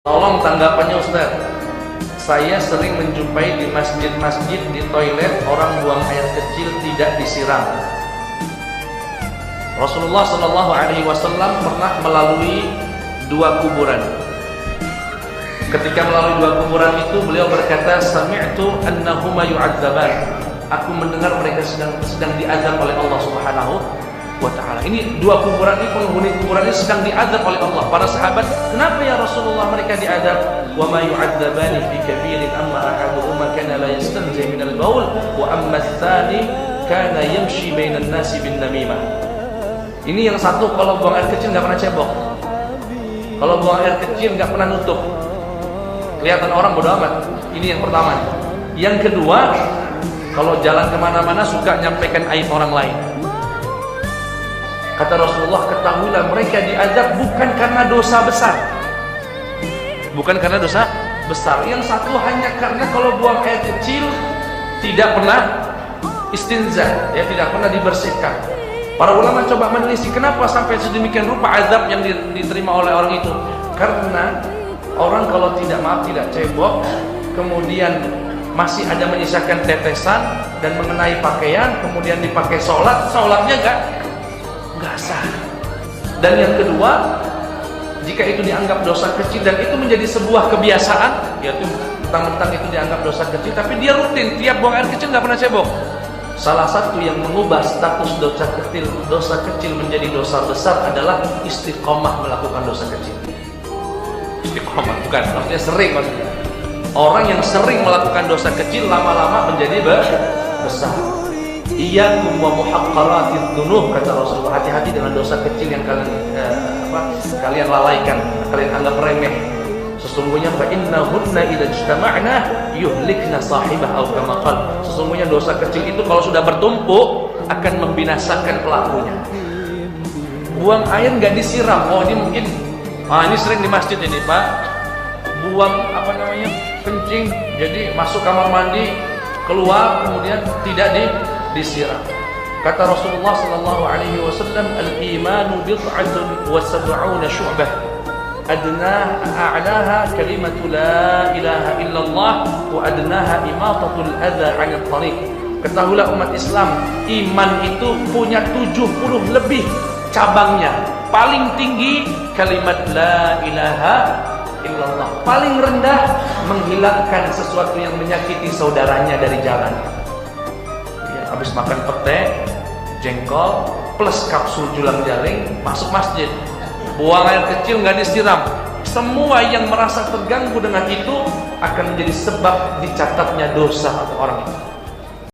Tolong tanggapannya Ustaz. Saya sering menjumpai di masjid-masjid di toilet orang buang air kecil tidak disiram. Rasulullah SAW pernah melalui dua kuburan. Ketika melalui dua kuburan itu beliau berkata, "Sami'tu annahuma yu'adzaban." Aku mendengar mereka sedang diazab oleh Allah Subhanahu wa ta'ala. Ini dua kuburan ini, penghuni kuburan ini sedang diazab oleh Allah. Para sahabat, "Kenapa ya Rasulullah mereka diazab?" "Wa ma yu'adzabani fi kabirin amma ahaduhuma kana la yastanzi min al-baul wa amma ats-tsani kana yamshi bainan nasi bin namimah." Ini yang satu kalau buang air kecil enggak pernah cebok. Kalau buang air kecil enggak pernah nutup. Kelihatan orang bodo amat. Ini yang pertama. Yang kedua, kalau jalan kemana-mana suka nyampaikan aib orang lain. Kata Rasulullah, ketahuilah mereka diazab bukan karena dosa besar. Bukan karena dosa besar. Yang satu hanya karena kalau buang air kecil tidak pernah istinza, ya, tidak pernah dibersihkan. Para ulama coba menelisik kenapa sampai sedemikian rupa azab yang diterima oleh orang itu. Karena orang kalau tidak cebok, kemudian masih ada menyisakan tetesan dan mengenai pakaian, kemudian dipakai sholatnya enggak sah. Dan yang kedua, jika itu dianggap dosa kecil dan itu menjadi sebuah kebiasaan, yaitu mentang-mentang itu dianggap dosa kecil, tapi dia rutin tiap buang air kecil nggak pernah cebok. Salah satu yang mengubah status dosa kecil menjadi dosa besar adalah istiqomah melakukan dosa kecil. Istiqomah bukan, maksudnya sering maksudnya. Orang yang sering melakukan dosa kecil lama-lama menjadi besar. Iyyakum wa muhaqqaratidz dzunub, kata Rasulullah, hati-hati dengan dosa kecil yang kalian lalaikan, kalian anggap remeh. Sesungguhnya fa innahunna idza ijtama'na yuhlikna sahibaha aw kama qala. Sesungguhnya dosa kecil itu kalau sudah bertumpuk akan membinasakan pelakunya. Buang air enggak disiram. Oh, ini mungkin ini sering di masjid ini, Pak. Buang kencing, jadi masuk kamar mandi, keluar kemudian tidak disiram. Kata Rasulullah sallallahu alaihi wasallam, "Al-imanu bid'atun wa sab'una syu'bah. Adnaha a'laha kalimatu la ilaha illallah wa adnaha imatatul adza 'anil thariq." Ketahuilah umat Islam, iman itu punya 70 lebih cabangnya. Paling tinggi kalimat la ilaha illallah. Paling rendah menghilangkan sesuatu yang menyakiti saudaranya dari jalan. Habis makan pete, jengkol, plus kapsul julang-jaling, masuk masjid, buang air kecil nggak disiram. Semua yang merasa terganggu dengan itu akan menjadi sebab dicatatnya dosa orang itu.